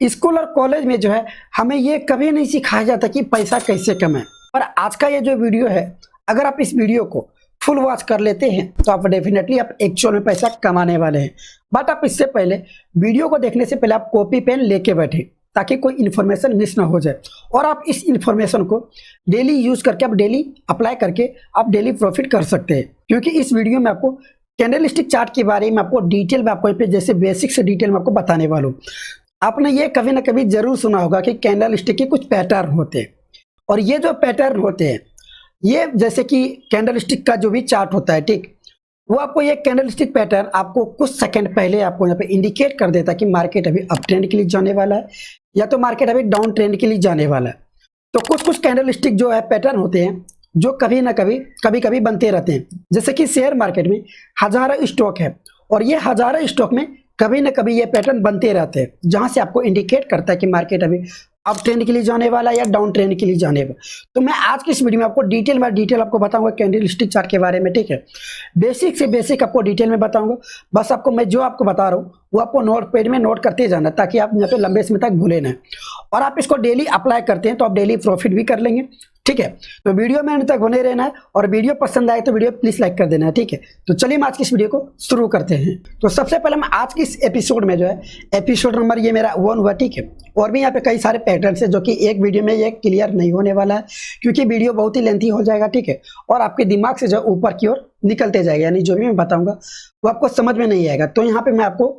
School और college में जो है हमें ये कभी नहीं सिखाया जाता कि पैसा कैसे कमाएं। पर आज का ये जो वीडियो है, अगर आप इस वीडियो को फुल वॉच कर लेते हैं तो आप डेफिनेटली आप एक्चुअल में पैसा कमाने वाले हैं। बट आप इससे पहले वीडियो को देखने से पहले आप कॉपी पेन लेके बैठे ताकि कोई इन्फॉर्मेशन मिस ना हो जाए और आप इस इन्फॉर्मेशन को डेली यूज करके आप डेली अप्लाई करके आप डेली प्रॉफिट कर सकते हैं। क्योंकि इस वीडियो में आपको कैंडलस्टिक चार्ट के बारे में आपको डिटेल में आपको जैसे बेसिक से डिटेल में आपको बताने वाला हूँ। आपने ये कभी ना कभी जरूर सुना होगा कि कैंडलस्टिक के कुछ पैटर्न होते हैं और ये जो पैटर्न होते हैं ये जैसे कि कैंडलस्टिक का जो भी चार्ट होता है, ठीक, वो आपको ये कैंडलस्टिक पैटर्न आपको कुछ सेकंड पहले आपको यहाँ पे इंडिकेट कर देता है कि मार्केट अभी अप ट्रेंड के लिए जाने वाला है या तो मार्केट अभी डाउन ट्रेंड के लिए जाने वाला है। तो कुछ कुछ कैंडलस्टिक जो है पैटर्न होते हैं जो कभी ना कभी बनते रहते हैं। जैसे कि शेयर मार्केट में हजारों स्टॉक है और ये हजारों स्टॉक में कभी ना कभी ये पैटर्न बनते रहते हैं जहां से आपको इंडिकेट करता है कि मार्केट अभी अप ट्रेंड के लिए जाने वाला है या डाउन ट्रेंड के लिए जाने वाला। तो मैं आज की इस वीडियो में आपको डिटेल आपको बताऊंगा कैंडलस्टिक चार्ट के बारे में, ठीक है। बेसिक से बेसिक आपको डिटेल में बताऊंगा। बस आपको मैं जो आपको बता रहा हूँ वो आपको नोट पैड में नोट करते जाना ताकि आप यहाँ पे लंबे समय तक भूले ना। और आप इसको डेली अप्लाई करते हैं तो आप डेली प्रॉफिट भी कर लेंगे, ठीक है। तो वीडियो में अंत तक बने रहना है और वीडियो पसंद आए तो वीडियो प्लीज लाइक कर देना है, ठीक है। तो चलिए हम आज की इस वीडियो को शुरू करते हैं। तो सबसे पहले मैं आज की इस एपिसोड में जो है एपिसोड नंबर ये मेरा 1 हुआ, ठीक है। और भी यहाँ पे कई सारे पैटर्न है जो कि एक वीडियो में ये क्लियर नहीं होने वाला है क्योंकि वीडियो बहुत ही लेंथी हो जाएगा, ठीक है। और आपके दिमाग से जो ऊपर की ओर निकलते जाएगा, यानी जो भी मैं बताऊंगा वो आपको समझ में नहीं आएगा। तो यहाँ पे मैं आपको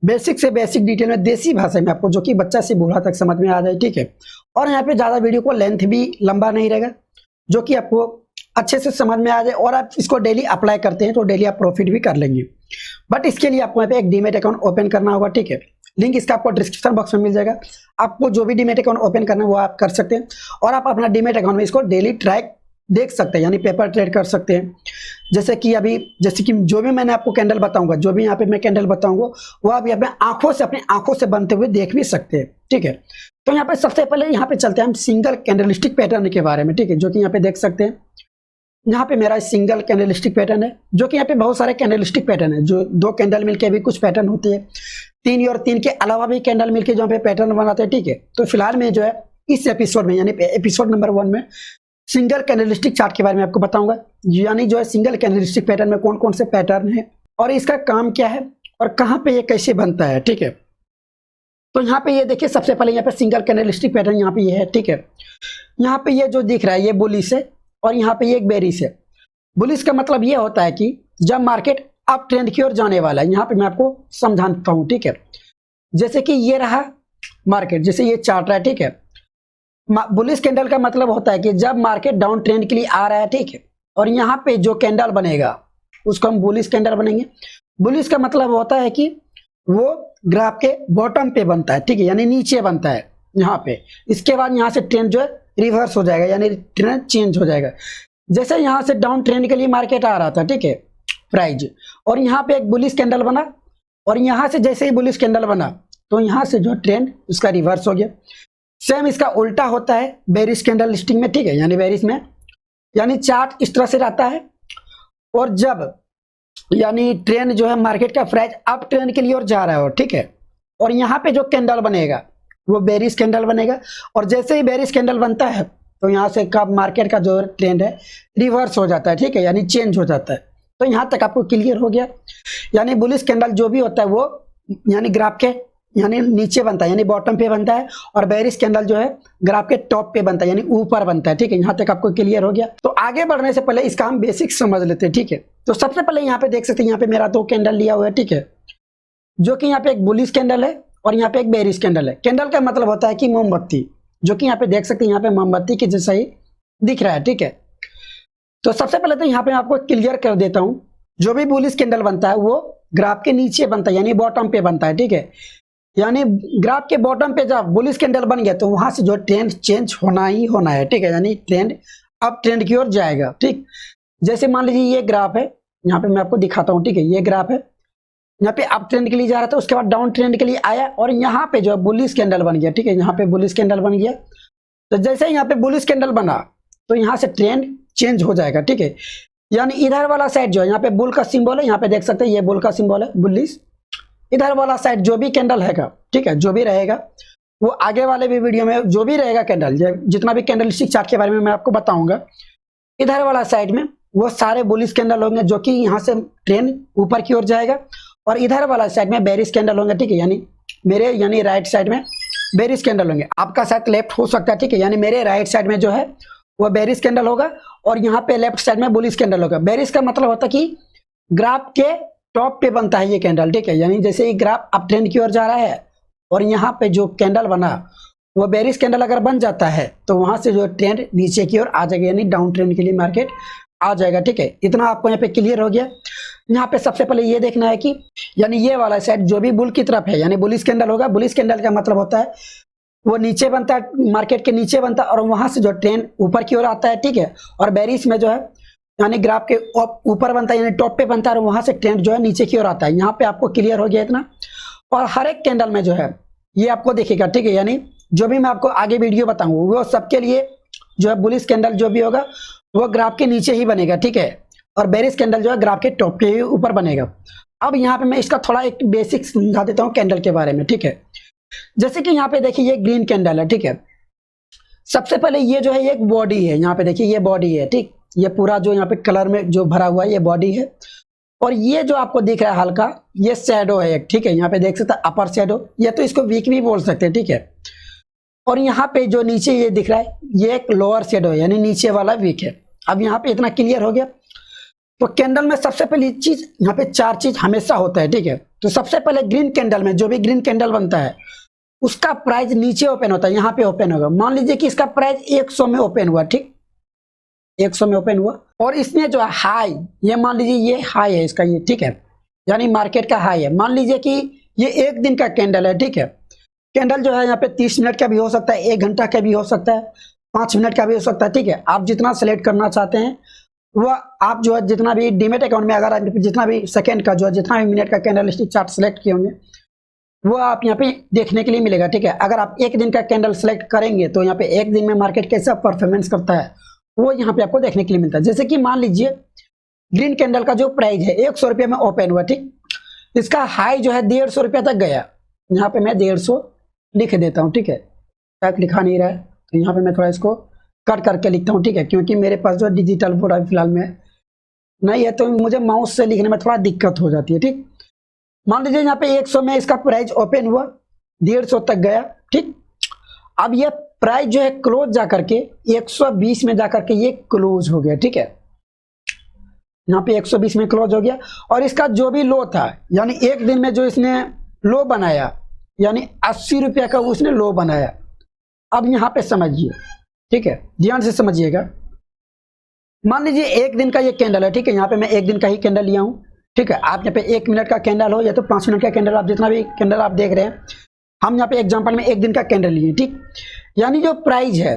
बेसिक से बेसिक डिटेल में देसी भाषा में आपको जो कि बच्चा से बूढ़ा तक समझ में आ जाए, ठीक है। और यहाँ पे ज्यादा वीडियो को लेंथ भी लंबा नहीं रहेगा जो कि आपको अच्छे से समझ में आ जाए और आप इसको डेली अप्लाई करते हैं तो डेली आप प्रॉफिट भी कर लेंगे। बट इसके लिए आपको यहाँ पे एक डीमेट अकाउंट ओपन करना होगा, ठीक है। लिंक इसका आपको डिस्क्रिप्शन बॉक्स में मिल जाएगा। आपको जो भी डीमेट अकाउंट ओपन करना है वो आप कर सकते हैं और आप अपना डीमेट अकाउंट में इसको डेली ट्रैक देख सकते हैं, यानी पेपर ट्रेड कर सकते हैं। जैसे कि जो भी मैंने आपको कैंडल बताऊंगा, जो भी यहाँ पे मैं कैंडल बताऊंगा वो आप यहाँ पे अपनी आंखों से बनते हुए देख भी सकते हैं, ठीक है। तो यहाँ पे सबसे पहले यहाँ पे चलते हैं हम सिंगल कैंडलस्टिक पैटर्न के बारे में, ठीक है। जो कि यहाँ पे देख सकते हैं, यहाँ पे मेरा सिंगल कैंडलस्टिक पैटर्न है जो कि यहाँ पे बहुत सारे कैंडलस्टिक पैटर्न है। जो 2 कैंडल मिलके भी कुछ पैटर्न होती है, 3 और 3 के अलावा भी कैंडल मिलके जहाँ पे पैटर्न बनाते हैं, ठीक है। तो फिलहाल में जो है इस एपिसोड में यानी एपिसोड नंबर 1 में सिंगल कैंडलस्टिक चार्ट के बारे में आपको बताऊंगा, यानी जो है सिंगल कैंडलस्टिक पैटर्न में कौन कौन से पैटर्न है और इसका काम क्या है और कहाँ पे ये कैसे बनता है, ठीक है। तो यहाँ पे ये देखिए, सबसे पहले यहाँ पे सिंगल कैंडलस्टिक पैटर्न यहाँ पे ये है, ठीक है। यहाँ पे ये जो दिख रहा है ये बुलिश है और यहाँ पे ये एक बेरिश है। बुलिश का मतलब ये होता है कि जब मार्केट अप ट्रेंड की ओर जाने वाला है। यहाँ पे मैं आपको समझाता हूँ, ठीक है। जैसे कि ये रहा मार्केट, जैसे ये चार्ट रहा है, ठीक है। बुलिश कैंडल का मतलब होता है कि जब मार्केट डाउन ट्रेंड के लिए आ रहा है, ठीक है, और यहाँ पे जो कैंडल बनेगा उसको हम बुलिश कैंडल बनेंगे। बुलिश का मतलब होता है कि वो ग्राफ के बॉटम पे बनता है, ठीक है, यानी नीचे बनता है यहाँ पे। इसके बाद यहाँ से ट्रेंड जो है रिवर्स हो जाएगा, यानी ट्रेंड चेंज हो जाएगा। जैसे यहाँ से डाउन ट्रेंड के लिए मार्केट आ रहा था, ठीक है, प्राइस, और यहाँ पे एक बुलिश कैंडल बना और यहाँ से जैसे ही बुलिश कैंडल बना तो यहाँ से जो ट्रेंड उसका रिवर्स हो गया। सेम इसका उल्टा होता है बेरिश कैंडल लिस्टिंग में, ठीक है, यानी बेरिश में यानी चार्ट इस तरह से रहता है और जब यानी ट्रेंड जो है मार्केट का प्राइस अप ट्रेंड के लिए और जा रहा है, ठीक है, और यहाँ पे जो कैंडल बनेगा वो बेरिश कैंडल बनेगा और जैसे ही बेरिश कैंडल बनता है तो यहाँ से कब मार्केट का जो ट्रेंड है रिवर्स हो जाता है, ठीक है, यानी चेंज हो जाता है। तो यहाँ तक आपको क्लियर हो गया। यानी बुलिश कैंडल जो भी होता है वो यानी ग्राफ के यानी नीचे बनता है, यानी बॉटम पे बनता है, और बेरिश कैंडल जो है ग्राफ के टॉप पे बनता है, यानी ऊपर बनता है, ठीक है। यहाँ तक आपको क्लियर हो गया। तो आगे बढ़ने से पहले इसका हम बेसिक समझ लेते हैं, ठीक है। तो सबसे पहले यहाँ पे देख सकते हैं, यहाँ पे मेरा 2 कैंडल लिया हुआ है, ठीक है, जो कि यहाँ पे एक बुलिश कैंडल है और यहाँ पे एक बेरिश कैंडल है। कैंडल का मतलब होता है कि मोमबत्ती, जो कि यहाँ पे देख सकते हैं, यहाँ पे मोमबत्ती के जैसा ही दिख रहा है, ठीक है। तो सबसे पहले तो यहाँ पे आपको क्लियर कर देता हूँ, जो भी बुलिश कैंडल बनता है वो ग्राफ के नीचे बनता है, यानी बॉटम पे बनता है, ठीक है। यानी ग्राफ के बॉटम पे जब बुलिश कैंडल बन गया तो वहां से जो ट्रेंड चेंज होना ही होना है, ठीक है, यानी ट्रेंड अप ट्रेंड की ओर जाएगा, ठीक। जैसे मान लीजिए ये ग्राफ है, यहाँ पे मैं आपको दिखाता हूँ, ठीक है, ये ग्राफ है, यहाँ पे अप ट्रेंड के लिए जा रहा था, उसके बाद डाउन ट्रेंड के लिए आया और यहाँ पे जो बुलिश कैंडल बन गया, ठीक है, यहाँ पे बुलिश कैंडल बन गया। तो जैसे यहाँ पे बुलिश कैंडल बना तो यहाँ से ट्रेंड चेंज हो जाएगा, ठीक है। यानी इधर वाला साइड जो है यहाँ पे बुल का सिंबल है, यहाँ पे देख सकते हैं ये बुल का सिंबल है, बुलिश, इधर वाला साइड जो भी कैंडल हैगा, ठीक है, जो भी रहेगा वो आगे वाले भी वीडियो में जो भी रहेगा कैंडल, जितना भी कैंडलस्टिक चार्ट के बारे में मैं आपको बताऊंगा, इधर वाला साइड में वो सारे बुलिश कैंडल होंगे जो कि यहाँ से ट्रेंड ऊपर की ओर जाएगा, और इधर वाला साइड में बेरिश कैंडल होंगे, ठीक है, यानी राइट साइड में बेरिश कैंडल होंगे। आपका साइड लेफ्ट हो सकता है, ठीक है, यानी मेरे राइट साइड में जो है वो बेरिश कैंडल होगा और यहाँ पे लेफ्ट साइड में बुलिश कैंडल होगा। बेरिश का मतलब होता है कि ग्राफ के टॉप पे बनता है ये कैंडल, ठीक है, यानी जैसे ये ग्राफ अप ट्रेंड की ओर जा रहा है और यहाँ पे जो कैंडल बना वो बेरिश कैंडल अगर बन जाता है तो वहां से जो ट्रेंड नीचे की ओर आ जाएगा, यानी डाउन ट्रेंड के लिए मार्केट आ जाएगा, ठीक है। इतना आपको यहाँ पे क्लियर हो गया। यहाँ पे सबसे पहले ये देखना है कि यानी ये वाला साइड जो भी बुल की तरफ है यानी बुलिश कैंडल होगा। बुलिश कैंडल का मतलब होता है वो नीचे बनता है, मार्केट के नीचे बनता है और वहां से जो ट्रेंड ऊपर की ओर आता है, ठीक है। और बेरिश में जो है यानी ग्राफ के ऊपर बनता है, यानी टॉप पे बनता है और वहां से ट्रेंड जो है नीचे की ओर आता है। यहाँ पे आपको क्लियर हो गया इतना। और हर एक कैंडल में जो है ये आपको दिखेगा, ठीक है, यानी जो भी मैं आपको आगे वीडियो बताऊंगा वो सबके लिए जो है बुलिश कैंडल जो भी होगा वो ग्राफ के नीचे ही बनेगा, ठीक है, और बेरिश कैंडल जो है ग्राफ के टॉप के ही ऊपर बनेगा। अब यहाँ पे मैं इसका थोड़ा एक बेसिक समझा देता हूँ कैंडल के बारे में, ठीक है। जैसे कि यहाँ पे देखिए ये ग्रीन कैंडल है, ठीक है। सबसे पहले ये जो है एक बॉडी है, यहाँ पे देखिए ये बॉडी है, ठीक, ये पूरा जो यहाँ पे कलर में जो भरा हुआ है ये बॉडी है। और ये जो आपको दिख रहा है हल्का ये शैडो है एक, ठीक है, यहाँ पे देख सकते हैं अपर शैडो, ये तो इसको वीक भी बोल सकते हैं, ठीक है। और यहाँ पे जो नीचे ये दिख रहा है ये एक लोअर शैडो है, यानी नीचे वाला वीक है। अब यहाँ पे इतना क्लियर हो गया। तो कैंडल में सबसे पहली चीज यहाँ पे चार चीज हमेशा होता है, ठीक है। तो सबसे पहले ग्रीन कैंडल में जो भी ग्रीन कैंडल बनता है उसका प्राइस नीचे ओपन होता है, यहाँ पे ओपन होगा। मान लीजिए कि इसका प्राइस 100 में ओपन हुआ, ठीक, 100 में ओपन हुआ और इसने जो है हाई, ये मान लीजिए ये हाई है इसका, ये ठीक है, यानी मार्केट का हाई है। मान लीजिए कि ये एक दिन का कैंडल है, ठीक है। कैंडल जो है यहाँ पे 30 मिनट का भी हो सकता है, 1 घंटा का भी हो सकता है, 5 मिनट का भी हो सकता है, ठीक है। आप जितना सेलेक्ट करना चाहते हैं वह आप जो है जितना भी डीमेट अकाउंट में अगर जितना भी सेकंड का जो है जितना भी मिनट का कैंडलस्टिक चार्ट सेलेक्ट किए होंगे वो आप यहाँ पे देखने के लिए मिलेगा, ठीक है। अगर आप एक दिन का कैंडल सेलेक्ट करेंगे तो यहाँ पे एक दिन में मार्केट कैसा परफॉर्मेंस करता है वो यहाँ पे आपको देखने के लिए मिलता है। जैसे कि मान लीजिए ग्रीन कैंडल का जो प्राइस है 100 रुपये में ओपन हुआ, ठीक, इसका हाई जो है 150 रुपये तक गया। यहाँ पे मैं 150 लिख देता हूँ, ठीक है, तक लिखा नहीं रहा है तो यहाँ पे मैं थोड़ा इसको कट करके लिखता हूँ, ठीक है, क्योंकि मेरे पास जो डिजिटल बोर्ड अभी फिलहाल में नहीं है तो मुझे माउस से लिखने में थोड़ा दिक्कत हो जाती है, ठीक। मान लीजिए यहाँ पे 100 में इसका प्राइस ओपन हुआ, 150 तक गया, ठीक। अब ये प्राइस जो है क्लोज जाकर के 120 में जाकर के ये क्लोज हो गया, ठीक है, यहाँ पे 120 में क्लोज हो गया। और इसका जो भी लो था यानी एक दिन में जो इसने लो बनाया यानी 80 रुपया का उसने लो बनाया। अब यहाँ पे समझिए, ठीक है, ध्यान से समझिएगा। मान लीजिए एक दिन का ये कैंडल है, ठीक है, यहाँ पे मैं एक दिन का ही कैंडल लिया हूँ, ठीक है। आप यहाँ पे 1 मिनट का कैंडल हो या तो 5 मिनट का कैंडल, आप जितना भी कैंडल आप देख रहे हैं, हम यहाँ पे एग्जांपल में एक दिन का कैंडल लिए, ठीक। यानी जो प्राइस है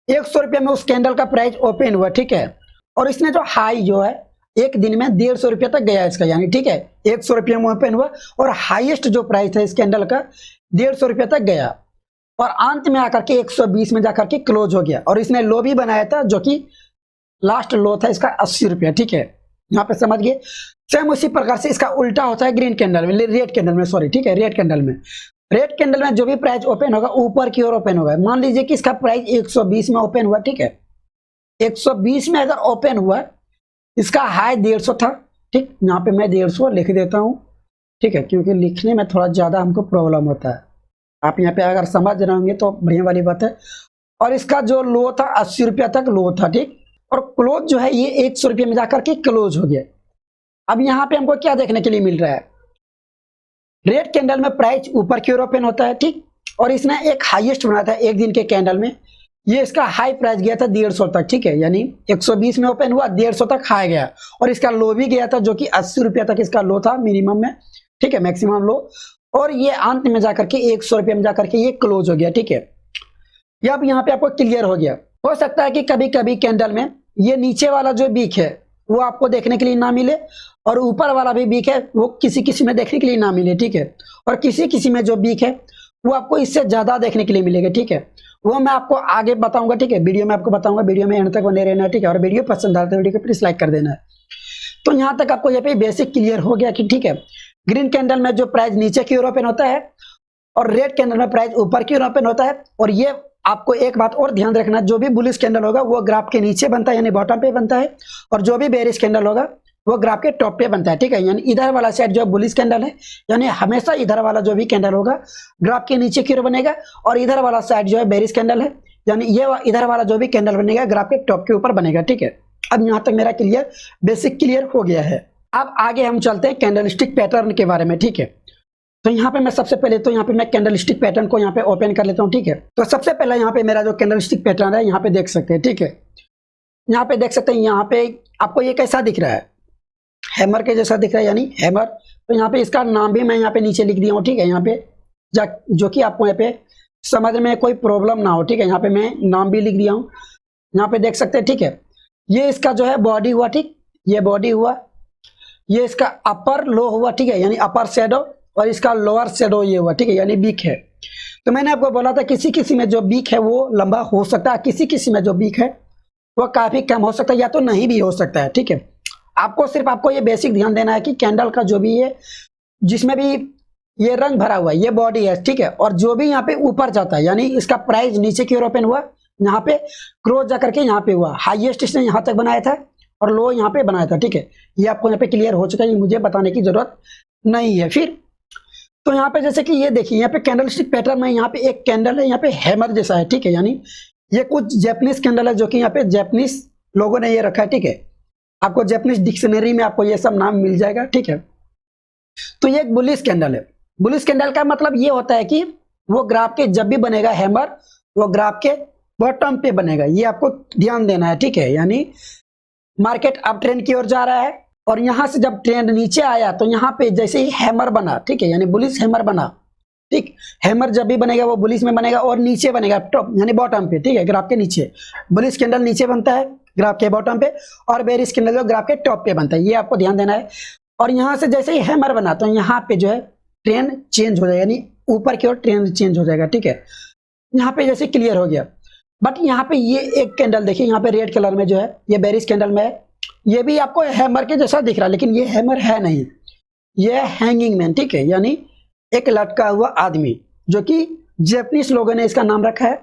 100 रुपये में उस कैंडल का प्राइस ओपन हुआ, ठीक है। और इसने जो हाई जो है एक दिन में 150 रुपये तक गया इसका, यानी ठीक है 100 रुपये में ओपन हुआ और हाईएस्ट जो प्राइस है इस कैंडल का 150 रुपये तक गया और अंत में आकर के 120 में जाकर के क्लोज हो गया। और इसने लो भी बनाया था जो कि लास्ट लो था इसका 80 रुपया, ठीक है, यहाँ पे समझ गए। सेम उसी प्रकार से इसका उल्टा होता है ग्रीन कैंडल में, रेड कैंडल में, सॉरी, ठीक है, रेड कैंडल में जो भी प्राइस ओपन होगा ऊपर की ओर ओपन होगा। मान लीजिए कि इसका प्राइस 120 में ओपन हुआ, ठीक है, 120 में अगर ओपन हुआ इसका हाई 150 था, ठीक, यहाँ पे मैं 150 लिख देता हूँ, ठीक है, क्योंकि लिखने में थोड़ा ज्यादा हमको प्रॉब्लम होता है। आप यहाँ पे अगर समझ रहे होंगे तो बढ़िया वाली बात है। और इसका जो लो था 80 रुपया तक लो था, ठीक, और क्लोज जो है ये 100 रुपये में जाकर के क्लोज हो गया। अब यहाँ पे हमको क्या देखने के लिए मिल रहा है, रेड कैंडल में प्राइस ऊपर की ओर ओपन होता है, ठीक, और इसने एक हाईएस्ट बनाया था एक दिन के कैंडल में, ये इसका हाई प्राइस गया था 150 तक, ठीक है, यानी 120 में ओपन हुआ 150 तक हाई गया और इसका लो भी गया था जो कि 80 रुपया तक इसका लो था मिनिमम में, ठीक है, मैक्सिमम लो, और ये अंत में जाकर के 100 रुपये में जाकर के ये क्लोज हो गया, ठीक है। ये अब यहाँ पे आपको क्लियर हो गया। हो सकता है कि कभी कभी कैंडल में ये नीचे वाला जो बीक है वो आपको देखने के लिए ना मिले और ऊपर वाला भी बीक है वो किसी किसी में देखने के लिए ना मिले, ठीक है, और किसी किसी में जो बीक है वो आपको इससे ज्यादा देखने के लिए मिलेगा, ठीक है, वो मैं आपको आगे बताऊंगा, ठीक है, वीडियो में आपको बताऊंगा, वीडियो में एंड तक बने रहना, ठीक है, और वीडियो पसंद आता है वीडियो को प्लीज लाइक कर देना है। तो यहाँ तक आपको यहाँ पे बेसिक क्लियर हो गया कि ठीक है ग्रीन कैंडल में जो प्राइस नीचे की ओर ओपन होता है और रेड कैंडल में प्राइस ऊपर की ओर ओपन होता है। और ये आपको एक बात और ध्यान रखना, जो भी बुलिश कैंडल होगा वो ग्राफ के नीचे बनता है यानी बॉटम पे बनता है, और जो भी बेरिश कैंडल होगा वो ग्राफ के टॉप पे बनता है, ठीक है। यानी इधर वाला साइड जो बुलिश कैंडल है, यानी हमेशा इधर वाला जो भी कैंडल होगा ग्राफ के नीचे की ओर बनेगा, और इधर वाला साइड जो है बेरिश कैंडल है, यानी ये इधर वाला जो भी कैंडल बनेगा ग्राफ के टॉप के ऊपर बनेगा, ठीक है। अब यहाँ तक मेरा बेसिक क्लियर हो गया है। अब आगे हम चलते हैं कैंडलस्टिक पैटर्न के बारे में, ठीक है। तो यहाँ पे मैं सबसे पहले तो यहाँ पे मैं कैंडलस्टिक पैटर्न को यहाँ पे ओपन कर लेता हूँ, ठीक है। तो सबसे पहले यहाँ पे मेरा जो कैंडलस्टिक पैटर्न है यहाँ पे देख सकते हैं, ठीक है। यहाँ पे देख सकते हैं, यहाँ पे आपको ये कैसा दिख रहा है, हैमर के जैसा दिख रहा है, यानी हैमर। तो यहाँ पे इसका नाम भी मैं यहाँ पे नीचे लिख दिया हूँ, ठीक है। यहाँ पे जो कि आपको यहाँ पे समझ में कोई प्रॉब्लम ना हो, ठीक है। यहाँ पे मैं नाम भी लिख दिया हूँ, यहाँ पे देख सकते हैं, ठीक है। ये इसका जो है बॉडी हुआ, ठीक, ये बॉडी हुआ, ये इसका अपर लो हुआ, ठीक है, यानी अपर शेडो, और इसका लोअर शेडो ये हुआ, ठीक है, यानी बीक है। तो मैंने आपको बोला था किसी किसी में जो बीक है वो लंबा हो सकता है, किसी किसी में जो बीक है वो काफी कम हो सकता है, या तो नहीं भी हो सकता है, ठीक है। आपको ये बेसिक ध्यान देना है कि कैंडल का जो भी है, जिसमें भी ये रंग भरा हुआ है, ये बॉडी है, ठीक है। और जो भी यहाँ पे ऊपर जाता है, यानी इसका प्राइस नीचे की ओर ओपन हुआ, यहाँ पे क्लोज जाकर के यहाँ पे हुआ, हाईएस्ट इसने यहाँ तक बनाया था और लो यहाँ पे बनाया था, ठीक है। ये आपको यहाँ पे क्लियर हो चुका है, मुझे बताने की जरूरत नहीं है। फिर तो यहाँ पे जैसे कि ये देखिए, यहाँ पे कैंडलस्टिक पैटर्न में यहाँ पे एक कैंडल है, यहाँ पे हैमर जैसा है, ठीक है। यानी ये कुछ जैपनीज कैंडल है, जो कि यहाँ पे जैपनीज लोगों ने ये रखा है, ठीक है। आपको जैपनीज डिक्शनरी में आपको ये सब नाम मिल जाएगा, ठीक है। तो ये एक बुलिश कैंडल है। बुलिश कैंडल का मतलब ये होता है कि वो ग्राफ के जब भी बनेगा हैमर, वो ग्राफ के बॉटम पे बनेगा, ये आपको ध्यान देना है, ठीक है। यानी मार्केट अप ट्रेंड की ओर जा रहा है, और यहां से जब ट्रेंड नीचे आया तो यहाँ पे जैसे ही हैमर बना, ठीक है, यानी बुलिश हैमर बना, ठीक। हैमर जब भी बनेगा वो बुलिश में बनेगा और नीचे बनेगा टॉप यानी बॉटम पे, ठीक है, ग्राफ के नीचे। बुलिश कैंडल नीचे बनता है ग्राफ के बॉटम पे, और बेरिश कैंडल जो ग्राफ के टॉप पे बनता है, ये आपको ध्यान देना है। और यहाँ से जैसे ही हैमर बना तो यहाँ पे जो है ट्रेंड चेंज हो जाएगा, यानी ऊपर की ओर ट्रेंड चेंज हो जाएगा, ठीक है। यहाँ पे जैसे क्लियर हो गया। बट यहाँ पे ये एक कैंडल देखिए, यहाँ पे रेड कलर में जो है ये बेरिश कैंडल में है, ये भी आपको हैमर के जैसा दिख रहा है, लेकिन ये हैमर है नहीं, ये हैंगिंग मैन, ठीक है, यानी एक लटका हुआ आदमी, जो कि जैपनीज लोगों ने इसका नाम रखा है।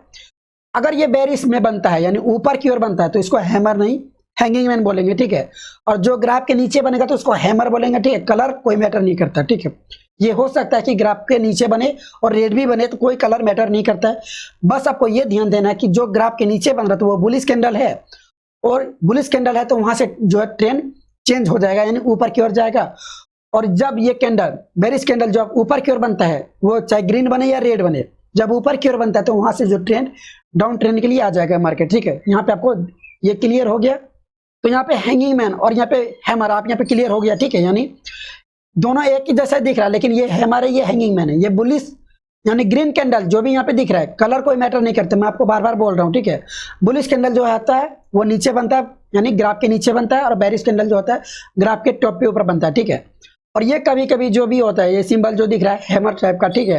अगर ये बेरिश में बनता है यानी ऊपर की ओर बनता है तो इसको हैमर नहीं हैंगिंग मैन बोलेंगे, ठीक है। और जो ग्राफ के नीचे बनेगा तो उसको हैमर बोलेंगे, ठीक है। कलर कोई मैटर नहीं करता, ठीक है। ये हो सकता है कि ग्राफ के नीचे बने और रेड भी बने, तो कोई कलर मैटर नहीं करता है। बस आपको ये ध्यान देना है कि जो ग्राफ के नीचे बन रहा है तो वो बुलिश कैंडल है, और बुलिश कैंडल है तो वहां से जो है ट्रेंड चेंज हो जाएगा, यानी ऊपर की ओर जाएगा। और जब ये कैंडल बेरिश कैंडल जब ऊपर की ओर बनता है, वो चाहे ग्रीन बने या रेड बने, जब ऊपर की ओर बनता है तो वहां से जो ट्रेंड डाउन ट्रेंड के लिए आ जाएगा मार्केट, ठीक है। यहाँ पे आपको ये क्लियर हो गया। तो यहाँ पे हैंगिंग मैन और यहाँ पे हैमर आप यहाँ पे क्लियर हो गया, ठीक है। यानी दोनों एक ही जैसा दिख रहा है, लेकिन ये हैमर है, ये हैंगिंग मैन है। ये बुलिश यानी ग्रीन कैंडल जो भी यहाँ पे दिख रहा है, कलर कोई मैटर नहीं करता, मैं आपको बार बार बोल रहा हूँ, ठीक है। बुलिश कैंडल जो आता है वो नीचे बनता है, यानी ग्राफ के नीचे बनता है, और बेरिश कैंडल जो होता है ग्राफ के टॉप पे ऊपर बनता है, ठीक है। और ये कभी कभी जो भी होता है, ये सिंबल जो दिख रहा है हैमर टाइप का, ठीक है,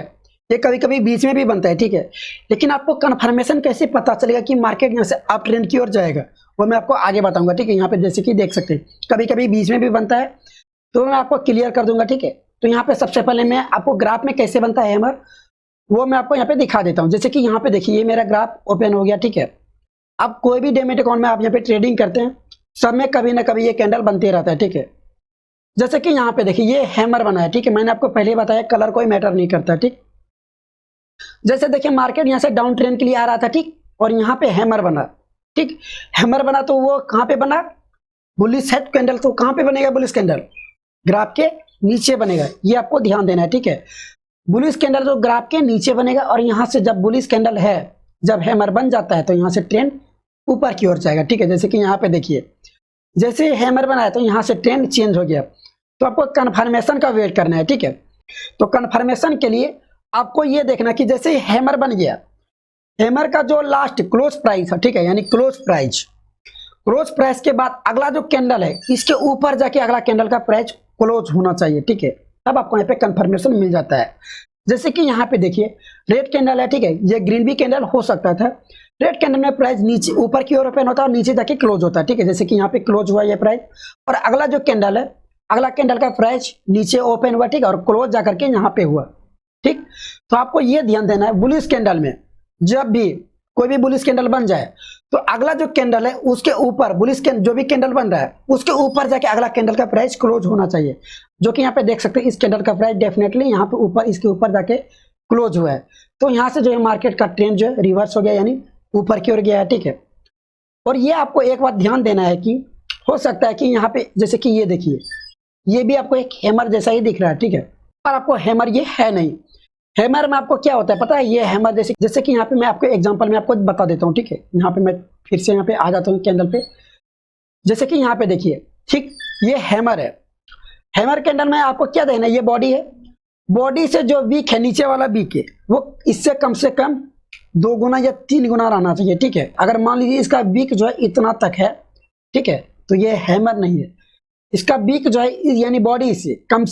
ये कभी कभी बीच में भी बनता है, ठीक है। लेकिन आपको कन्फर्मेशन कैसे पता चलेगा कि मार्केट यहाँ से अप ट्रेंड की ओर जाएगा, वो मैं आपको आगे बताऊंगा, ठीक है। यहाँ पे जैसे कि देख सकते हैं कभी कभी बीच में भी बनता है, तो मैं आपको क्लियर कर दूंगा, ठीक है। तो यहाँ पे सबसे पहले मैं आपको ग्राफ में कैसे बनता है हैमर, वो मैं आपको यहाँ पे दिखा देता हूँ। जैसे कि यहाँ पे देखिए, ये मेरा ग्राफ ओपन हो गया, ठीक है। अब कोई भी डेमेट अकाउंट में आप यहाँ पे ट्रेडिंग करते हैं, सब में कभी ना कभी ये कैंडल बनते रहता है, ठीक है। जैसे कि यहाँ पे देखिए ये हैमर बना है, ठीक है। मैंने आपको पहले बताया कलर कोई मैटर नहीं करता, ठीक। जैसे देखिए मार्केट यहाँ से डाउन ट्रेंड के लिए आ रहा था, ठीक, और यहाँ पे हैमर बना, ठीक। हैमर बना तो वो कहाँ पे बना, बुलिश हेड कैंडल, तो कहाँ पे बनेगा बुलिश कैंडल, ग्राफ के नीचे बनेगा, ये आपको ध्यान देना है, ठीक है। बुलिश कैंडल जो ग्राफ के नीचे बनेगा, और यहाँ से जब बुलिश कैंडल है, जब हैमर बन जाता है तो यहाँ से ट्रेंड ऊपर की ओर जाएगा, ठीक है। जैसे कि यहाँ पे देखिए जैसे हैमर बनाया तो यहाँ से ट्रेंड चेंज हो गया, तो आपको कन्फर्मेशन का वेट करना है, ठीक है। तो कन्फर्मेशन के लिए आपको ये देखना कि जैसे हैमर बन गया, हैमर का जो लास्ट क्लोज प्राइस है, ठीक है, यानी क्लोज प्राइस के बाद अगला जो कैंडल है इसके ऊपर जाके अगला कैंडल का प्राइस क्लोज होना चाहिए, ठीक है। तब आपको यहाँ पे कंफर्मेशन मिल जाता है। जैसे कि यहाँ पे देखिए रेड कैंडल है, ठीक है, ये ग्रीन भी कैंडल हो सकता था। रेड कैंडल में प्राइस नीचे ऊपर की ओर ओपन होता है और नीचे जाके क्लोज होता है, ठीक है। जैसे कि यहाँ पे क्लोज हुआ ये प्राइस, और अगला जो कैंडल है अगला कैंडल का प्राइस नीचे ओपन हुआ, ठीक है, और क्लोज जाकर के यहाँ पे हुआ, ठीक। तो आपको ये ध्यान देना है, बुलिश कैंडल में जब भी कोई भी बुलिश कैंडल बन जाए तो अगला जो कैंडल है उसके ऊपर, बुलिश कैंडल जो भी कैंडल बन रहा है उसके ऊपर जाके अगला कैंडल का प्राइस क्लोज होना चाहिए, जो कि यहाँ पे देख सकते हैं इस कैंडल का प्राइस डेफिनेटली यहाँ पे ऊपर, इसके ऊपर जाके क्लोज हुआ है। तो यहाँ से जो है मार्केट का ट्रेंड जो है रिवर्स हो गया, यानी ऊपर की ओर गया है, ठीक है। और ये आपको एक बात ध्यान देना है कि हो सकता है कि यहाँ पे जैसे कि ये देखिए, ये भी आपको एक हैमर जैसा ही दिख रहा है, ठीक है, पर आपको हैमर ये है नहीं। हैमर में आपको क्या होता है पता है, ये हैमर जैसे कि यहाँ पे मैं आपको एग्जांपल में आपको बता देता हूँ, ठीक है। यहाँ पे मैं फिर से यहाँ पे आ जाता हूँ कैंडल पे, जैसे कि यहाँ पे देखिए, ठीक, ये हैमर है। हैमर कैंडल में आपको क्या देना है, ये बॉडी है, बॉडी से जो वीक है, नीचे वाला वीक है, वो इससे कम से कम 2 गुना या 3 गुना रहना चाहिए, ठीक है। अगर मान लीजिए इसका वीक जो है इतना तक है, ठीक है, तो ये हैमर नहीं है। इसका वीक जो है यानी बॉडी से कम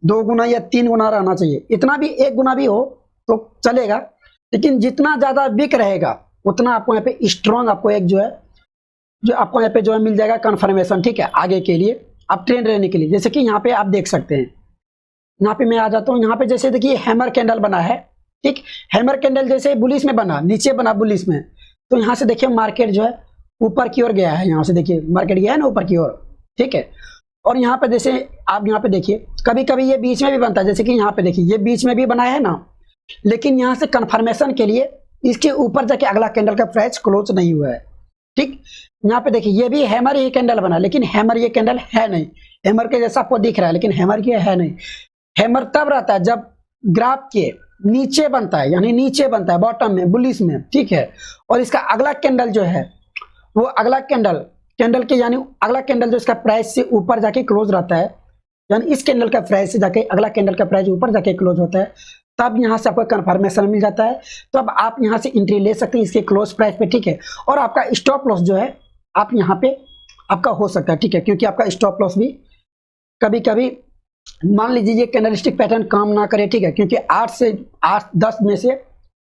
2 गुना या 3 गुना रहना चाहिए। इतना भी 1 गुना भी हो तो चलेगा, लेकिन जितना ज्यादा वीक रहेगा उतना आपको यहाँ पे स्ट्रॉन्ग, आपको एक जो है जो आपको यहाँ पे जो है मिल जाएगा कंफर्मेशन, ठीक है, आगे के लिए आप ट्रेंड रहने के लिए। जैसे कि यहाँ पे आप देख सकते हैं, यहाँ पे मैं आ जाता हूँ, यहाँ पे जैसे देखिए हैमर कैंडल बना है, ठीक। हैमर कैंडल जैसे बुलिश में बना, नीचे बना बुलिश में, तो यहाँ से देखिए मार्केट जो है ऊपर की ओर गया है, यहाँ से देखिए मार्केट गया है ना ऊपर की ओर, ठीक है। और यहाँ पे जैसे आप यहाँ पे देखिए कभी कभी ये बीच में भी बनता है, जैसे कि यहाँ पे देखिए ये बीच में भी बनाया है ना, लेकिन यहाँ से कंफर्मेशन के लिए इसके ऊपर जाके अगला कैंडल का प्राइस क्लोज नहीं हुआ है, ठीक। यहाँ पे देखिए ये भी हैमर ये कैंडल बना, लेकिन हैमर ये कैंडल है नहीं, हैमर के जैसा आपको दिख रहा है लेकिन हैमर ये है नहीं। हैमर तब रहता है जब ग्राफ के नीचे बनता है, यानी नीचे बनता है बॉटम में, बुलिश में, ठीक है। और इसका अगला कैंडल जो है वो अगला कैंडल के यानी अगला कैंडल जो इसका प्राइस से ऊपर जाके क्लोज रहता है, यानी इस कैंडल का प्राइस से जाके अगला कैंडल का प्राइस ऊपर जाके क्लोज होता है, तब यहाँ से आपको कंफर्मेशन मिल जाता है। तो अब आप यहाँ से एंट्री ले सकते हैं इसके क्लोज प्राइस पे, ठीक है। और आपका स्टॉप लॉस जो है आप यहाँ पे आपका हो सकता है, ठीक है, क्योंकि आपका स्टॉप लॉस भी कभी कभी मान लीजिए ये कैंडलस्टिक पैटर्न काम ना करे, ठीक है, क्योंकि 10 में से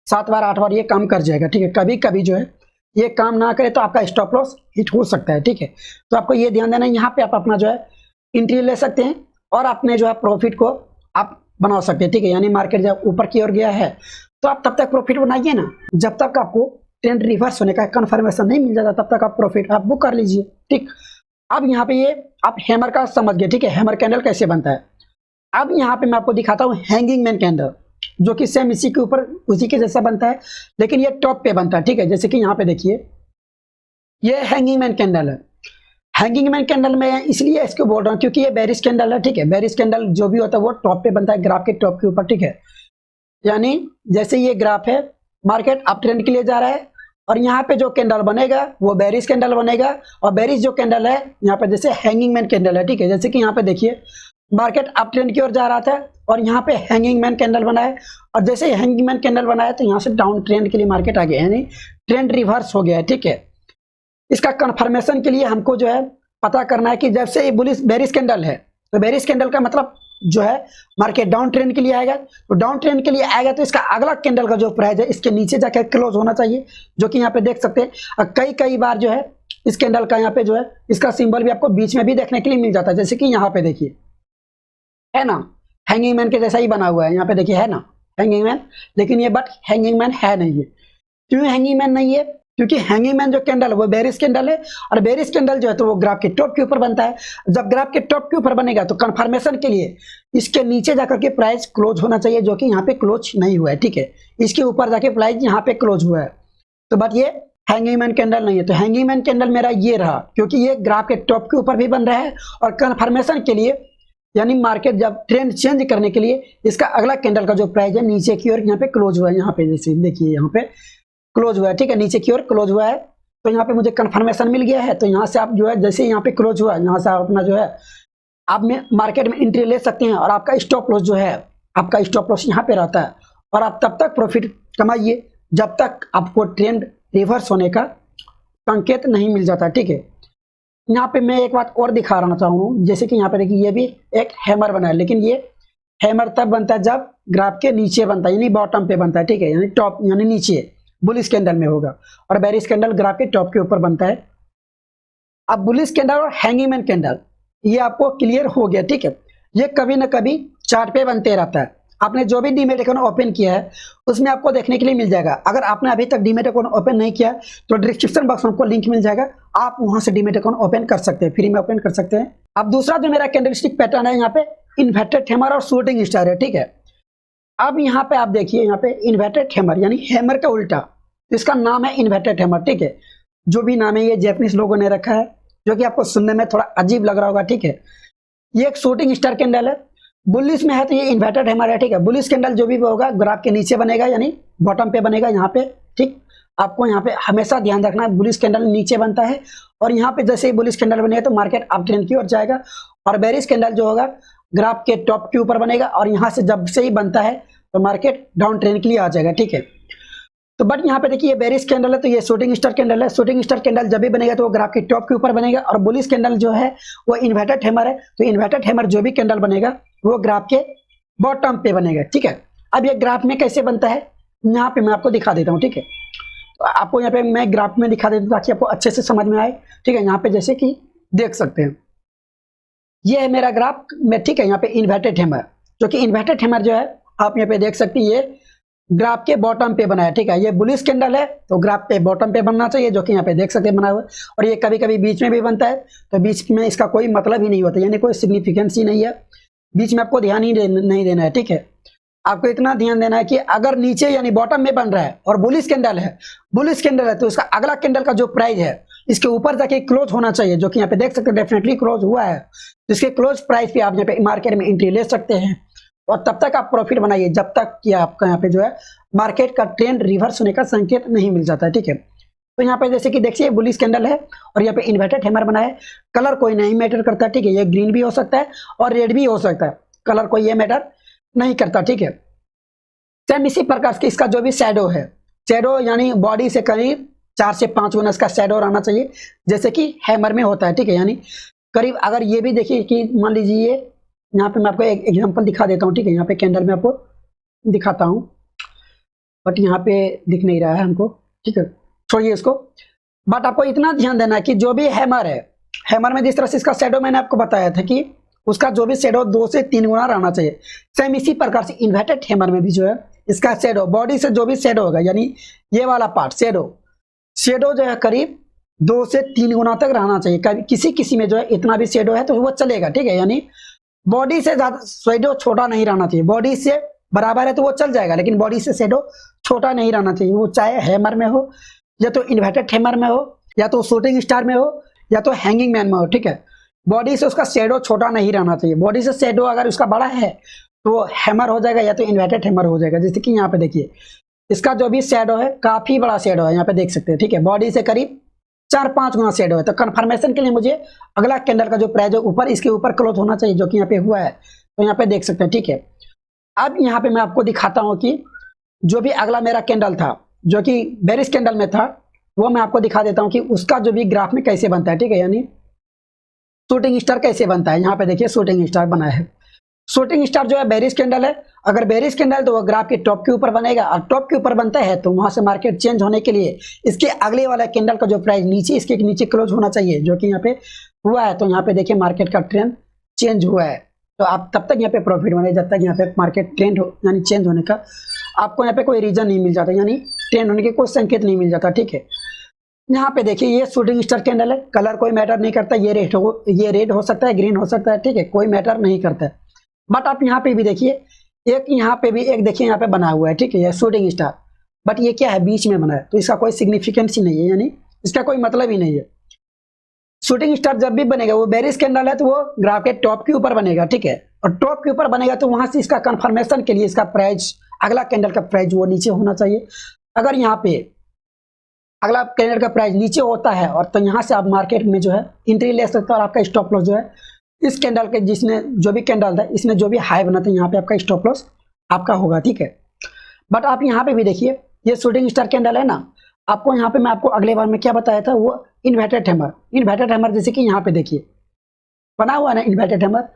7 बार 8 बार ये काम कर जाएगा, ठीक है। कभी कभी जो है ये काम ना करे तो आपका स्टॉप लॉस हिट हो सकता है, ठीक है। तो आपको ये ध्यान देना है, यहाँ पे आप अपना जो है एंट्री ले सकते हैं और अपने जो है प्रॉफिट को आप बना सकते हैं, ठीक है। यानी मार्केट जब ऊपर की ओर गया है तो आप तब तक प्रॉफिट बनाइए ना, जब तक आपको ट्रेंड रिवर्स होने का कंफर्मेशन नहीं मिल जाता तब तक आप प्रॉफिट आप बुक कर लीजिए, ठीक। अब यहाँ पे ये आप हैमर का समझ गए, ठीक है, हैमर कैंडल कैसे बनता है। अब यहाँ पे मैं आपको दिखाता हूँ हैंगिंग मैन कैंडल, जो कि सेम इसी के ऊपर उसी के जैसा बनता है, लेकिन ये टॉप पे बनता है, ठीक है। जैसे कि यहाँ पे देखिए ये हैंगिंग मैन कैंडल है। हैंगिंग मैन कैंडल में इसलिए इसको बोल रहा हूँ क्योंकि ये बेरिश कैंडल है, ठीक है। बेरिश कैंडल जो भी होता है वो टॉप पे बनता है, ग्राफ के टॉप के ऊपर, ठीक है। यानी जैसे ये ग्राफ है, मार्केट अप ट्रेंड के लिए जा रहा है और यहाँ पे जो कैंडल बनेगा वो बेरिश कैंडल बनेगा, और बेरिश जो कैंडल है यहाँ पे जैसे हैंगिंग मैन कैंडल है, ठीक है। जैसे कि यहाँ पे देखिए मार्केट अप ट्रेंड की ओर जा रहा था और यहाँ पे हैंगिंग मैन कैंडल बना है, और जैसे हैंगिंग मैन कैंडल बना है तो यहाँ से डाउन ट्रेंड के लिए मार्केट आ गया, यानी ट्रेंड रिवर्स हो गया है, ठीक है। इसका कंफर्मेशन के लिए हमको जो है पता करना है कि जब से ये बुलिश बेरिश कैंडल है तो बेरिश कैंडल का मतलब जो है मार्केट डाउन ट्रेंड के लिए आएगा, तो डाउन ट्रेंड के लिए आएगा तो इसका अगला कैंडल का जो प्राइस है इसके नीचे जाकर क्लोज होना चाहिए, जो कि यहाँ पे देख सकते हैं। कई बार जो है इस कैंडल का यहाँ पे जो है इसका सिंबल भी आपको बीच में भी देखने के लिए मिल जाता है, जैसे कि यहाँ पे देखिए है ना, हैंगिंग मैन के जैसा ही बना हुआ है, यहाँ पे देखिए है ना हैंगिंग मैन, लेकिन ये बट हैंगिंग मैन है नहीं है। क्यों हैंगिंग मैन नहीं है? क्योंकि हैंगिंग मैन जो कैंडल है वो बेरिश कैंडल है, और बेरिश कैंडल जो है तो वो ग्राफ के टॉप के ऊपर बनता है। जब ग्राफ के टॉप के ऊपर बनेगा तो कंफर्मेशन के लिए इसके नीचे जाकर के प्राइस क्लोज होना चाहिए, जो कि यहाँ पे क्लोज नहीं हुआ है, ठीक है। इसके ऊपर जाके प्राइस यहाँ पे क्लोज हुआ है, तो बट ये हैंगिंग मैन कैंडल नहीं है। तो हैंगिंग मैन कैंडल मेरा ये रहा, क्योंकि ये ग्राफ के टॉप के ऊपर भी बन रहा है, और कंफर्मेशन के लिए यानी मार्केट जब ट्रेंड चेंज करने के लिए इसका अगला कैंडल का जो प्राइस है नीचे की ओर यहाँ पे क्लोज हुआ है, यहाँ पे जैसे देखिए यहाँ पे क्लोज हुआ है, ठीक है, नीचे की ओर क्लोज हुआ है। तो यहाँ पे मुझे कंफर्मेशन मिल गया है, तो यहाँ से आप जो है जैसे यहाँ पे क्लोज हुआ है यहाँ से आप अपना जो है आप में मार्केट में एंट्री ले सकते हैं, और आपका स्टॉप लॉस जो है आपका स्टॉप लॉस यहाँ पे रहता है, और आप तब तक प्रॉफिट कमाइए जब तक आपको ट्रेंड रिवर्स होने का संकेत नहीं मिल जाता, ठीक है। यहाँ पे मैं एक बात और दिखा रहा चाहूँ, जैसे कि यहाँ पे देखिए ये भी एक हैमर बना है, लेकिन ये हैमर तब बनता है जब ग्राफ के नीचे बनता है, यानी बॉटम पे बनता है, ठीक है, यानी टॉप यानी नीचे बुलिश कैंडल में होगा, और बेरिश कैंडल ग्राफ के टॉप के ऊपर बनता है। अब बुलिश कैंडल और हैंगिंग मैन कैंडल ये आपको क्लियर हो गया, ठीक है। ये कभी ना कभी चार्ट पे बनते रहता है। आपने जो भी डीमेट अकाउंट ओपन किया है उसमें आपको देखने के लिए मिल जाएगा। अगर आपने अभी तक डीमेट अकाउंट ओपन नहीं किया तो डिस्क्रिप्शन बॉक्स में आपको लिंक मिल जाएगा, आप वहां से डीमेट अकाउंट ओपन कर सकते हैं, फ्री में ओपन कर सकते हैं। अब दूसरा जो मेरा कैंडलस्टिक पैटर्न है, यहाँ पे इन्वर्टेड हैमर और शूटिंग स्टार है, ठीक है। अब यहाँ पे आप देखिए, यहाँ पे इन्वर्टेड हैमर यानी हैमर का उल्टा, इसका नाम है इन्वर्टेड हैमर, ठीक है। जो भी नाम है ये जैपनीज लोगों ने रखा है, जो कि आपको सुनने में थोड़ा अजीब लग रहा होगा, ठीक है। ये एक शूटिंग स्टार कैंडल है, बुलिश में है तो ये इन्वर्टेड हैमर है, ठीक है। बुलिश कैंडल जो भी होगा ग्राफ के नीचे बनेगा, यानी बॉटम पे बनेगा यहाँ पे, ठीक। आपको यहाँ पे हमेशा ध्यान रखना है, बुलिश कैंडल नीचे बनता है और यहाँ पे जैसे ही बुलिश कैंडल बनेगा तो मार्केट अप ट्रेंड की ओर जाएगा, और बेरिश कैंडल जो होगा ग्राफ के टॉप के ऊपर बनेगा और यहाँ से जब से ही बनता है तो मार्केट डाउन ट्रेंड के लिए आ जाएगा, ठीक है। तो बट यहाँ पे देखिए ये बेरिश कैंडल है तो ये शूटिंग स्टार कैंडल है। शूटिंग स्टार कैंडल जब भी बनेगा तो वो ग्राफ के टॉप के ऊपर बनेगा, और बुलिश कैंडल जो है वो इन्वर्टेड हैमर है, तो इन्वर्टेड हैमर जो भी कैंडल बनेगा वो ग्राफ के बॉटम पे बनेगा, ठीक है। अब ये ग्राफ में कैसे बनता है यहाँ पे मैं आपको दिखा देता हूँ, ठीक है। तो आपको यहाँ पे मैं ग्राफ में दिखा देता हूँ ताकि आपको अच्छे से समझ में आए, ठीक है। यहाँ पे जैसे कि देख सकते हैं ये है मेरा ग्राफ में, ठीक है। यहाँ पे इन्वर्टेड हैमर, जो कि इन्वर्टेड हैमर जो है आप यहाँ पे देख सकते हैं ये ग्राफ के बॉटम पे बना है, ठीक है। ये बुलिश कैंडल है तो ग्राफ पे बॉटम पे बनना चाहिए, जो कि यहाँ पे देख सकते हैं बना हुआ है। और ये कभी कभी बीच में भी बनता है तो बीच में इसका कोई मतलब ही नहीं होता, यानी कोई सिग्निफिकेंस ही नहीं है, बीच में आपको ध्यान ही नहीं देना है, ठीक है। आपको इतना ध्यान देना है कि अगर नीचे यानी बॉटम में बन रहा है और बुलिश कैंडल है तो इसका अगला कैंडल का जो प्राइस है इसके ऊपर जाके क्लोज होना चाहिए, जो कि यहाँ पे देख सकते हैं डेफिनेटली क्लोज हुआ है। तो इसके क्लोज प्राइस पे आप यहाँ पे मार्केट में एंट्री ले सकते हैं और तब तक आप प्रॉफिट बनाइए जब तक कि आपका यहाँ पे जो है मार्केट का ट्रेंड रिवर्स होने का संकेत नहीं मिल जाता है, ठीक है। तो यहाँ पे जैसे कि देखिए बुलिश कैंडल है और यहाँ पे इन्वर्टेड हैमर बना है, कलर कोई नहीं मैटर करता, ठीक है। ये ग्रीन भी हो सकता है और रेड भी हो सकता है, कलर कोई ये मैटर नहीं करता, ठीक है। सेम इसी प्रकार से इसका जो भी शैडो है, शैडो यानी बॉडी से करीब 4 से 5 गुना इसका शैडो रहना चाहिए, जैसे कि हैमर में होता है, ठीक है। यानी करीब अगर ये भी देखिए कि मान लीजिए ये यहाँ पे मैं आपको एक एग्जांपल दिखा देता हूँ, ठीक है। यहाँ पे कैंडल में आपको दिखाता हूँ बट यहाँ पे दिख नहीं रहा है हमको, ठीक है, छोड़िए इसको। बट आपको इतना ध्यान देना है कि जो भी हैमर है, हैमर में जिस तरह से इसका शैडो मैंने आपको बताया था कि उसका जो भी शैडो 2 से 3 गुना रहना चाहिए, सेम इसी प्रकार से इन्वर्टेड हैमर में भी जो है इसका शैडो बॉडी से जो भी शैडो होगा, यानी ये वाला पार्ट शैडो जो है करीब 2 से 3 गुना तक रहना चाहिए। कभी किसी में जो है इतना भी शैडो है तो वो चलेगा, ठीक है। यानी बॉडी से ज्यादा शैडो छोटा नहीं रहना चाहिए, बॉडी से बराबर है तो वो चल जाएगा, लेकिन बॉडी से शैडो छोटा नहीं रहना चाहिए। वो चाहे हैमर में हो या तो इन्वर्टेड हैमर में हो या तो शूटिंग स्टार में हो या तो हैंगिंग मैन में हो, ठीक है। बॉडी से उसका शैडो छोटा नहीं रहना चाहिए। बॉडी से शैडो अगर उसका बड़ा है तो हैमर हो जाएगा या तो इन्वर्टेड हैमर हो जाएगा। जैसे कि यहाँ पे देखिए इसका जो भी शैडो है काफी बड़ा शैडो है, यहाँ पे देख सकते हैं, ठीक है। बॉडी से करीब 4-5 गुना शैडो है। तो कंफर्मेशन के लिए मुझे अगला कैंडल का जो प्राइस है ऊपर इसके ऊपर क्लोज होना चाहिए, जो कि यहाँ पे हुआ है, तो यहाँ पे देख सकते हैं, ठीक है। अब यहाँ पे मैं आपको दिखाता हूँ कि जो भी अगला मेरा कैंडल था जो कि बेरिश कैंडल में था वो मैं आपको दिखा देता हूँ कि उसका जो भी ग्राफ में कैसे बनता है, ठीक है। यानी शूटिंग स्टार कैसे बनता है, यहाँ पे देखिए शूटिंग स्टार बना है। शूटिंग स्टार जो है बेरिश कैंडल है, अगर बेरिश कैंडल तो वो ग्राफ के टॉप के ऊपर बनेगा और टॉप के ऊपर बनता है तो वहां से मार्केट चेंज होने के लिए इसके अगले वाला कैंडल का जो प्राइस नीचे इसके नीचे क्लोज होना चाहिए, जो कि यहाँ पे हुआ है। तो यहाँ पे देखिए मार्केट का ट्रेंड चेंज हुआ है, तो आप तब तक यहाँ पे प्रॉफिट बने जब तक यहाँ पे मार्केट ट्रेंड हो यानी चेंज होने का आपको यहाँ पे कोई रीजन नहीं मिल जाता, यानी ट्रेंड होने के कोई संकेत नहीं मिल जाता, ठीक है। यहाँ पे देखिए ये शूटिंग स्टार कैंडल है, कलर कोई मैटर नहीं करता, ये रेड हो सकता है, ग्रीन हो सकता है, ठीक है, कोई मैटर नहीं करता है। बट आप यहाँ पे भी देखिए एक यहाँ पे भी एक देखिए यहाँ पे बना हुआ है, ठीक है, ये शूटिंग स्टार, बट ये क्या है बीच में बना है, तो इसका कोई सिग्निफिकेंस ही नहीं है, यानी इसका कोई मतलब ही नहीं है। शूटिंग स्टार जब भी बनेगा वो बेरिश कैंडल है तो वो ग्राफ के टॉप के ऊपर बनेगा, ठीक है, और टॉप के ऊपर बनेगा तो वहां से इसका कंफर्मेशन के लिए इसका प्राइस अगला कैंडल का प्राइस वो नीचे होना चाहिए। अगर यहाँ पे अगला कैंडल का प्राइस नीचे होता है और तो यहाँ से आप मार्केट में जो है एंट्री ले सकते हो और आपका स्टॉप लॉस जो है इस कैंडल के जिसने जो भी कैंडल था इसने जो भी हाई बना था यहाँ पे आपका स्टॉप लॉस आपका होगा, ठीक है। बट आप यहाँ पे भी देखिए ये शूटिंग स्टार कैंडल है ना, आपको यहाँ पे मैं आपको अगले बार में क्या बताया था वो इन्वर्टेड हैमर जैसे कि यहाँ पे देखिए बना हुआ है ना इन्वर्टेड हैमर।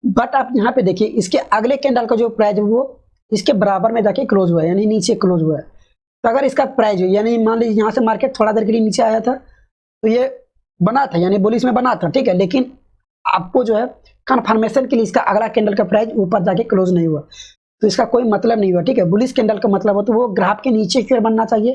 बट आप यहाँ पे देखिए इसके अगले कैंडल का जो प्राइस है वो इसके बराबर में जाके क्लोज हुआ है, यानी नीचे क्लोज हुआ है। तो अगर इसका प्राइस यानी मान लीजिए यहाँ से मार्केट थोड़ा देर के लिए नीचे आया था तो ये बना था यानी बुलिश में बना था, ठीक है, लेकिन आपको जो है कंफर्मेशन के लिए इसका अगला कैंडल का प्राइस ऊपर जाके क्लोज नहीं हुआ तो इसका कोई मतलब नहीं हुआ, ठीक है। बुलिश कैंडल का मतलब हो तो वो ग्राफ के नीचे की ओर बनना चाहिए,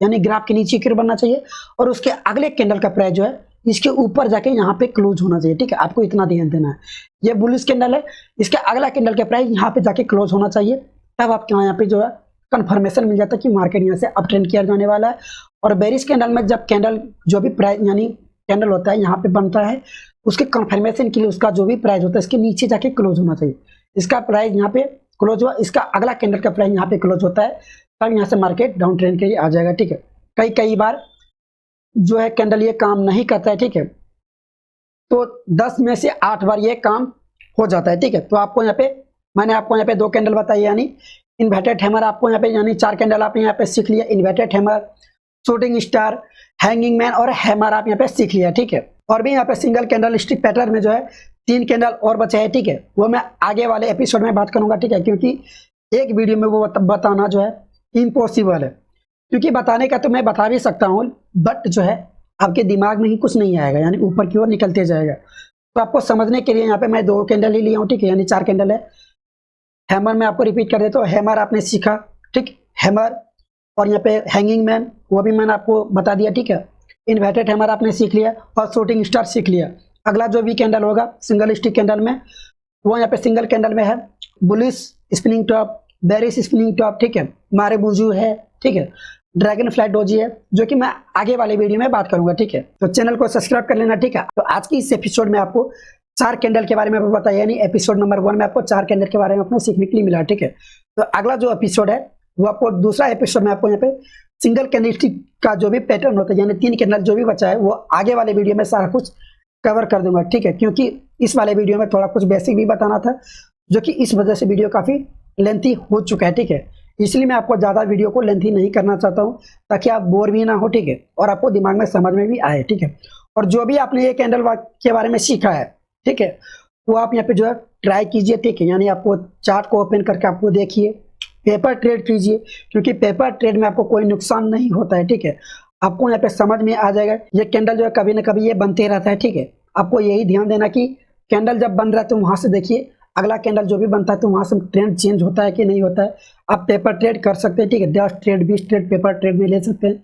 यानी ग्राफ के नीचे की ओर बनना चाहिए, और उसके अगले कैंडल का प्राइस जो है इसके ऊपर जाके यहाँ पे क्लोज होना चाहिए, ठीक है। आपको इतना ध्यान देना है। ये बुलिश कैंडल है, इसके अगला कैंडल का प्राइस यहाँ पे जाके क्लोज होना चाहिए, तब आपके यहाँ पे जो है कंफर्मेशन मिल जाता है कि मार्केट यहाँ से अप ट्रेंड किया जाने वाला है। और बेरिश कैंडल में जब कैंडल जो भी प्राइस यानी कैंडल होता है यहाँ पे बनता है, उसके कंफर्मेशन के लिए उसका जो भी प्राइस होता है इसके नीचे जाके क्लोज होना चाहिए। इसका प्राइस यहाँ पे क्लोज हुआ, इसका अगला कैंडल का प्राइस यहाँ पे क्लोज होता है, तब यहाँ से मार्केट डाउन ट्रेंड के लिए आ जाएगा, ठीक है। कई बार जो है कैंडल ये काम नहीं करता है, ठीक है, तो 10 में से 8 बार ये काम हो जाता है, ठीक है। तो आपको यहाँ पे मैंने आपको यहाँ पे 2 कैंडल बताई, यानी इन्वर्टेड हैमर आपको यहाँ पे यानी 4 कैंडल आपने यहाँ पे सीख लिया। Inverted hammer, shooting star, hanging man और हैमर आप यहाँ पे सीख लिया, ठीक है। और भी यहाँ पे सिंगल कैंडल स्टिक पैटर्न में जो है 3 कैंडल और बचे हैं, ठीक है। वो मैं आगे वाले एपिसोड में बात करूंगा, ठीक है, क्योंकि एक वीडियो में वो बताना जो है इम्पॉसिबल है, क्योंकि बताने का तो मैं बता भी सकता हूँ, बट जो है आपके दिमाग में ही कुछ नहीं आएगा, यानी ऊपर की ओर निकलते जाएगा। तो आपको समझने के लिए यहाँ पे मैं 2 कैंडल ही लिया हूँ, ठीक है, यानी 4 कैंडल है। हैमर में आपको रिपीट कर देता हूँ, हैमर आपने सीखा, ठीक, हैमर, और यहाँ पे हैंगिंग मैन वो भी मैंने आपको बता दिया, ठीक है। इन्वर्टेड हैमर आपने सीख लिया और शूटिंग स्टार सीख लिया। अगला जो भी कैंडल होगा सिंगल स्टिक कैंडल में, वो यहाँ पे सिंगल कैंडल में है bullish spinning top, bearish spinning top, ठीक है, मारे बुजू है, ठीक है, ड्रैगन फ्लाई डोजी है, जो कि मैं आगे वाले वीडियो में बात करूंगा, ठीक है। तो चैनल को सब्सक्राइब कर लेना, ठीक है। तो आज की इस एपिसोड में आपको 4 कैंडल के बारे में बताया, यानी एपिसोड नंबर 1 में आपको 4 कैंडल के बारे में आपको सीखने के लिए मिला, ठीक है। तो अगला जो एपिसोड है वो आपको दूसरा एपिसोड में आपको यहाँ पे सिंगल कैंडल का जो भी पैटर्न होता है, यानी 3 कैंडल जो भी बचा है, वो आगे वाले वीडियो में सारा कुछ कवर कर दूंगा, ठीक है। क्योंकि इस वाले वीडियो में थोड़ा कुछ बेसिक भी बताना था, जो कि इस वजह से वीडियो काफी लेंथी हो चुका है, ठीक है। इसलिए मैं आपको ज्यादा वीडियो को लेंथी नहीं करना चाहता हूँ, ताकि आप बोर भी ना हो, ठीक है, और आपको दिमाग में समझ में भी आए, ठीक है। और जो भी आपने ये कैंडल के बारे में सीखा है, ठीक है, वो आप यहाँ पे जो है ट्राई कीजिए, ठीक है, यानी आपको चार्ट को ओपन करके आपको देखिए, पेपर ट्रेड कीजिए, क्योंकि पेपर ट्रेड में आपको कोई नुकसान नहीं होता है, ठीक है। आपको यहाँ पे समझ में आ जाएगा ये कैंडल जो है कभी ना कभी ये बनते रहता है, ठीक है। आपको यही ध्यान देना कि कैंडल जब बन रहा है तो वहां से देखिए अगला कैंडल जो भी बनता है तो वहां से ट्रेंड चेंज होता है कि नहीं होता है। आप पेपर ट्रेड कर सकते हैं, ठीक है, 10 ट्रेड 20 ट्रेड पेपर ट्रेड में ले सकते हैं।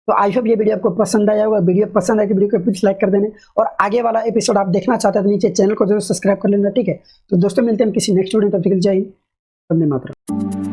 तो आई होप ये वीडियो आपको पसंद आया होगा। वीडियो पसंद आए तो वीडियो को प्लीज लाइक कर देने, और आगे वाला एपिसोड आप देखना चाहते हैं तो नीचे चैनल को जरूर सब्सक्राइब कर लेना, ठीक है। तो दोस्तों मिलते हैं किसी नेक्स्ट वीडियो में, तब तक के लिए जय हिंद, वंदे मातरम।